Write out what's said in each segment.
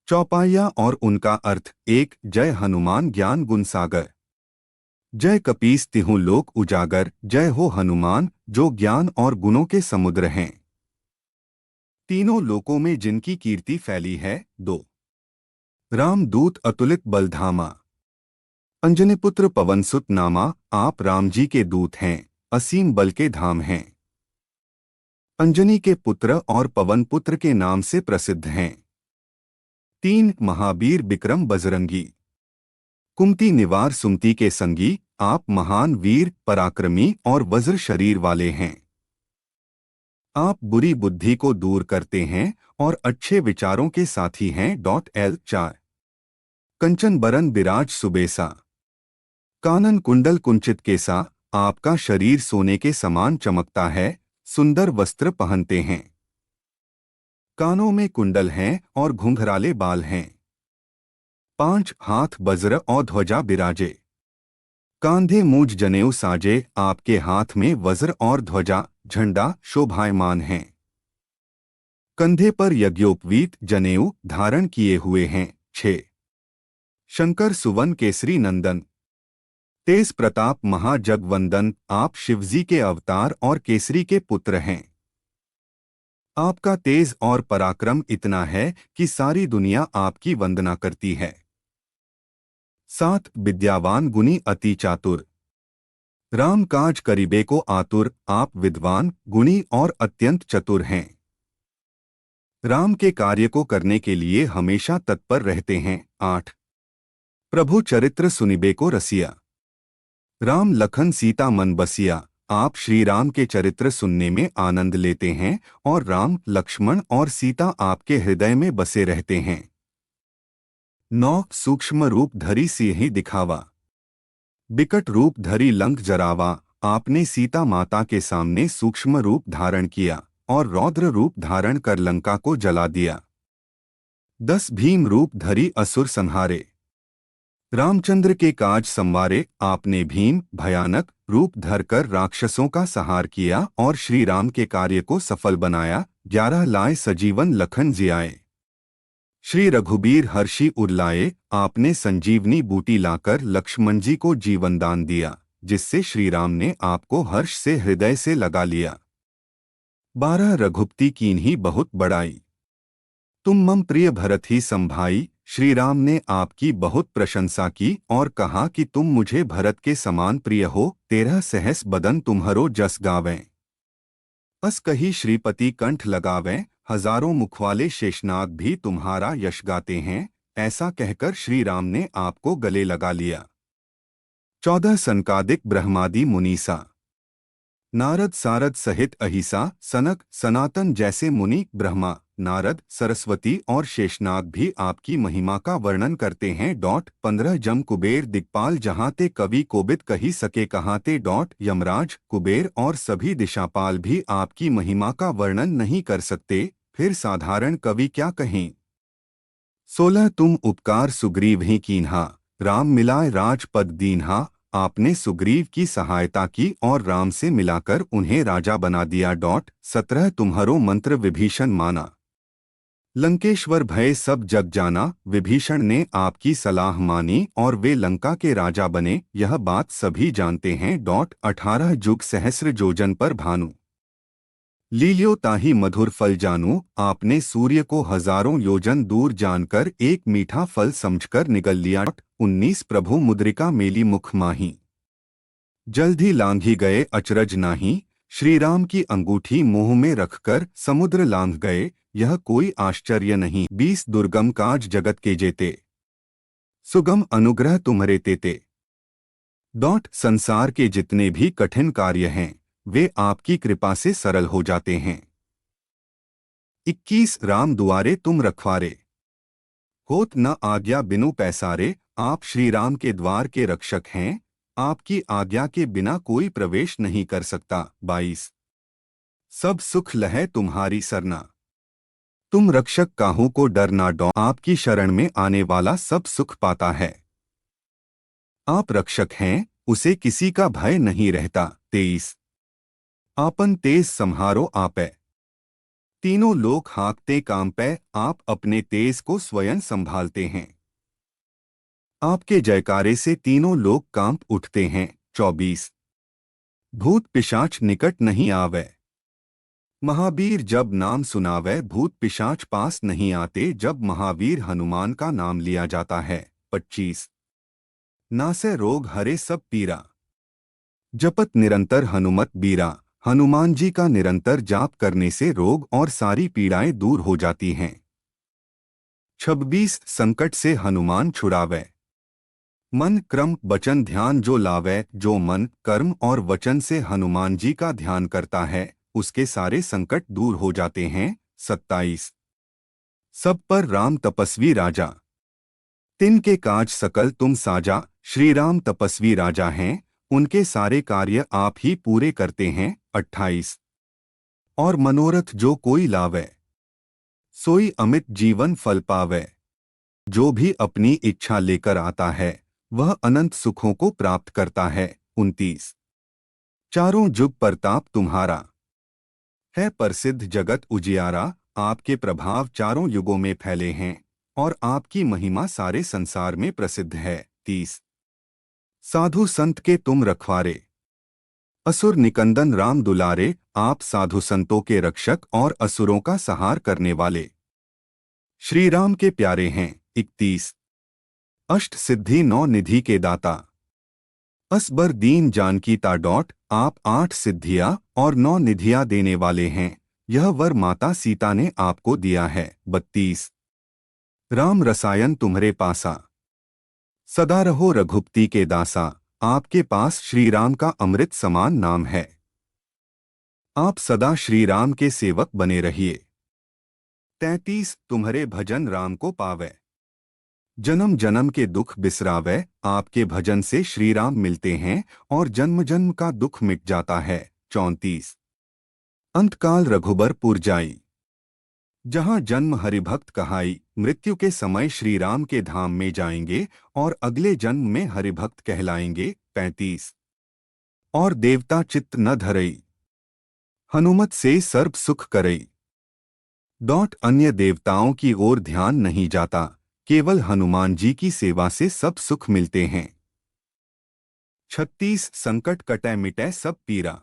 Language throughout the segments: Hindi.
चौपाइया और उनका अर्थ। एक, जय हनुमान ज्ञान गुण सागर। जय कपीस तिहु लोक उजागर, जय हो हनुमान जो ज्ञान और गुणों के समुद्र हैं, तीनों लोकों में जिनकी कीर्ति फैली है। दो, रामदूत अतुलित बलधामा। अंजनीपुत्र पवनसुत नामा, आप राम जी के दूत हैं, असीम बल के धाम हैं। अंजनी के पुत्र और पवन पुत्र के नाम से प्रसिद्ध हैं। तीन, महावीर विक्रम बजरंगी। कुमति निवार सुमति के संगी, आप महान वीर पराक्रमी और वज्र शरीर वाले हैं। आप बुरी बुद्धि को दूर करते हैं और अच्छे विचारों के साथी हैं। L 4, कंचन बरन बिराज सुबेसा। कानन कुंडल कुंचित केसा, आपका शरीर सोने के समान चमकता है, सुंदर वस्त्र पहनते हैं। कानों में कुंडल हैं और घुंघराले बाल हैं। 5, हाथ वज्र और ध्वजा बिराजे। कांधे मूज जनेऊ साजे, आपके हाथ में वज्र और ध्वजा झंडा शोभायमान हैं। कंधे पर यज्ञोपवीत जनेऊ धारण किए हुए हैं। 6, शंकर सुवन केसरी नंदन। तेज प्रताप महाजगवंदन, आप शिवजी के अवतार और केसरी के पुत्र हैं। आपका तेज और पराक्रम इतना है कि सारी दुनिया आपकी वंदना करती है। 7, विद्यावान गुणी अति चातुर। राम काज करीबे को आतुर, आप विद्वान गुणी और अत्यंत चतुर हैं। राम के कार्य को करने के लिए हमेशा तत्पर रहते हैं। 8, प्रभु चरित्र सुनिबे को रसिया। राम लखन सीता मन बसिया, आप श्री राम के चरित्र सुनने में आनंद लेते हैं और राम लक्ष्मण और सीता आपके हृदय में बसे रहते हैं। 9, सूक्ष्म रूप धरी सिंहि दिखावा। विकट रूप धरी लंक जरावा, आपने सीता माता के सामने सूक्ष्म रूप धारण किया और रौद्र रूप धारण कर लंका को जला दिया। 10, भीम रूप धरी असुर संहारे। रामचंद्र के काज संवारे, आपने भीम भयानक रूप धरकर राक्षसों का संहार किया और श्री राम के कार्य को सफल बनाया। 11, लाए सजीवन लखन जियाए। श्री रघुबीर हर्षि उरलाए, आपने संजीवनी बूटी लाकर लक्ष्मण जी को जीवन दान दिया, जिससे श्री राम ने आपको हर्ष से हृदय से लगा लिया। 12, रघुपति कीन्ही बहुत बड़ाई। तुम मम प्रिय भरत ही संभाई, श्री राम ने आपकी बहुत प्रशंसा की और कहा कि तुम मुझे भरत के समान प्रिय हो। 13, सहस बदन तुम्हरो जस गावें। अस कही श्रीपति कंठ लगावें, हजारों मुखवाले शेषनाग भी तुम्हारा यश गाते हैं। ऐसा कहकर श्री राम ने आपको गले लगा लिया। 14, सनकादिक ब्रह्मादि मुनीसा। नारद सारद सहित अहिसा सनक सनातन जैसे मुनि ब्रह्मा नारद सरस्वती और शेषनाग भी आपकी महिमा का वर्णन करते हैं। 15, जम कुबेर दिक्पाल जहाँ ते कवि कोबिद कही सके कहाँ ते। यमराज कुबेर और सभी दिशापाल भी आपकी महिमा का वर्णन नहीं कर सकते, फिर साधारण कवि क्या कहें। 16, तुम उपकार सुग्रीव ही कीन्हा, राम मिलाए राजपद दीन्हा, आपने सुग्रीव की सहायता की और राम से मिलाकर उन्हें राजा बना दिया। 17, तुम्हारो मंत्र विभीषण माना, लंकेश्वर भय सब जग जाना, विभीषण ने आपकी सलाह मानी और वे लंका के राजा बने, यह बात सभी जानते हैं। 18, जुग सहस्र जोजन पर भानु, लील्यो ताहि मधुर फल जानू, आपने सूर्य को हजारों योजन दूर जानकर एक मीठा फल समझकर निगल लिया। 19, प्रभु मुद्रिका मेली मुख माही, जल्दी लांघी गए अचरज नाही, श्री राम की अंगूठी मुंह में रखकर समुद्र लांघ गए, यह कोई आश्चर्य नहीं। 20, दुर्गम काज जगत के जेते, सुगम अनुग्रह तुम्हारे तेते। संसार के जितने भी कठिन कार्य हैं वे आपकी कृपा से सरल हो जाते हैं। 21, राम दुआरे तुम रखवारे, होत न आज्ञा बिनु पैसारे, आप श्री राम के द्वार के रक्षक हैं, आपकी आज्ञा के बिना कोई प्रवेश नहीं कर सकता। 22, सब सुख लहै तुम्हारी सरना, तुम रक्षक काहू को डर ना डो, आपकी शरण में आने वाला सब सुख पाता है। आप रक्षक हैं, उसे किसी का भय नहीं रहता। 23, आपन तेज सम्हारो आपे, तीनों लोग हाँकते कांपे, आप अपने तेज को स्वयं संभालते हैं। आपके जयकारे से तीनों लोग कांप उठते हैं। 24 भूत पिशाच निकट नहीं आवे। महावीर जब नाम सुनावे भूत पिशाच पास नहीं आते, जब महावीर हनुमान का नाम लिया जाता है। 25 नासे रोग हरे सब पीरा। जपत निरंतर हनुमत बीरा। हनुमान जी का निरंतर जाप करने से रोग और सारी पीड़ाएं दूर हो जाती हैं। 26 संकट से हनुमान छुड़ावे। मन क्रम वचन ध्यान जो लावे, जो मन कर्म और वचन से हनुमान जी का ध्यान करता है उसके सारे संकट दूर हो जाते हैं। 27 सब पर राम तपस्वी राजा। तिनके काज सकल तुम साजा। श्री राम तपस्वी राजा हैं, उनके सारे कार्य आप ही पूरे करते हैं। 28 और मनोरथ जो कोई लावे, सोई अमित जीवन फल पावे। जो भी अपनी इच्छा लेकर आता है वह अनंत सुखों को प्राप्त करता है। 29 चारों जुग प्रताप तुम्हारा, है प्रसिद्ध जगत उजियारा। आपके प्रभाव चारों युगों में फैले हैं और आपकी महिमा सारे संसार में प्रसिद्ध है। 30 साधु संत के तुम रखवारे, असुर निकंदन राम दुलारे। आप साधु संतों के रक्षक और असुरों का संहार करने वाले श्री राम के प्यारे हैं। 31 अष्ट सिद्धि 9 निधि के दाता, असबर दीन जानकी ताडौट। आप 8 सिद्धियां और 9 निधियां देने वाले हैं, यह वर माता सीता ने आपको दिया है। 32 राम रसायन तुम्हारे पासा, सदा रहो रघुपति के दासा। आपके पास श्री राम का अमृत समान नाम है, आप सदा श्री राम के सेवक बने रहिए। 33 तुम्हारे भजन राम को पावे, जन्म जन्म के दुख बिसरावे। आपके भजन से श्री राम मिलते हैं और जन्म जन्म का दुख मिट जाता है। 34 अंतकाल रघुबरपुर जाई, जहां जन्म हरिभक्त कहाई। मृत्यु के समय श्री राम के धाम में जाएंगे और अगले जन्म में हरिभक्त कहलाएंगे। 35 और देवता चित्त न धरई, हनुमत से सर्व सुख करई। अन्य देवताओं की ओर ध्यान नहीं जाता, केवल हनुमान जी की सेवा से सब सुख मिलते हैं। 36 संकट कटै मिटै सब पीरा,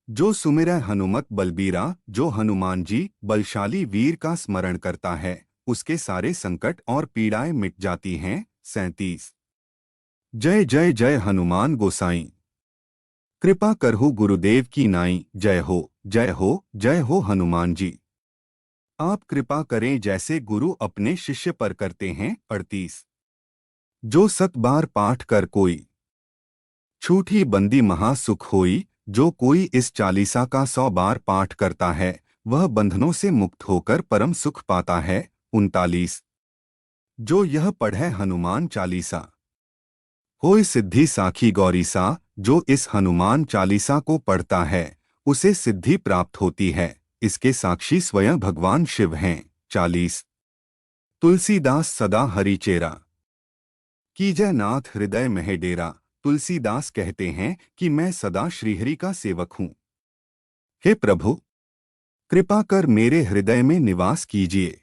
जो सुमिरै हनुमत बलबीरा। जो हनुमान जी बलशाली वीर का स्मरण करता है उसके सारे संकट और पीड़ाएं मिट जाती हैं। 37 जय जय जय हनुमान गोसाई, कृपा करहु गुरुदेव की नाई। जय हो जय हो जय हो हनुमान जी, आप कृपा करें जैसे गुरु अपने शिष्य पर करते हैं। 38 जो 7 बार पाठ कर कोई, छूटी बंदी महासुख होई। जो कोई इस चालीसा का 100 बार पाठ करता है वह बंधनों से मुक्त होकर परम सुख पाता है। 39 जो यह पढ़े हनुमान चालीसा, होय सिद्धि साखी गौरीसा। जो इस हनुमान चालीसा को पढ़ता है उसे सिद्धि प्राप्त होती है, इसके साक्षी स्वयं भगवान शिव हैं। 40 तुलसीदास सदा हरिचेरा, कीजय नाथ हृदय में डेरा। तुलसीदास कहते हैं कि मैं सदा श्रीहरि का सेवक हूँ। हे प्रभु, कृपा कर मेरे हृदय में निवास कीजिए।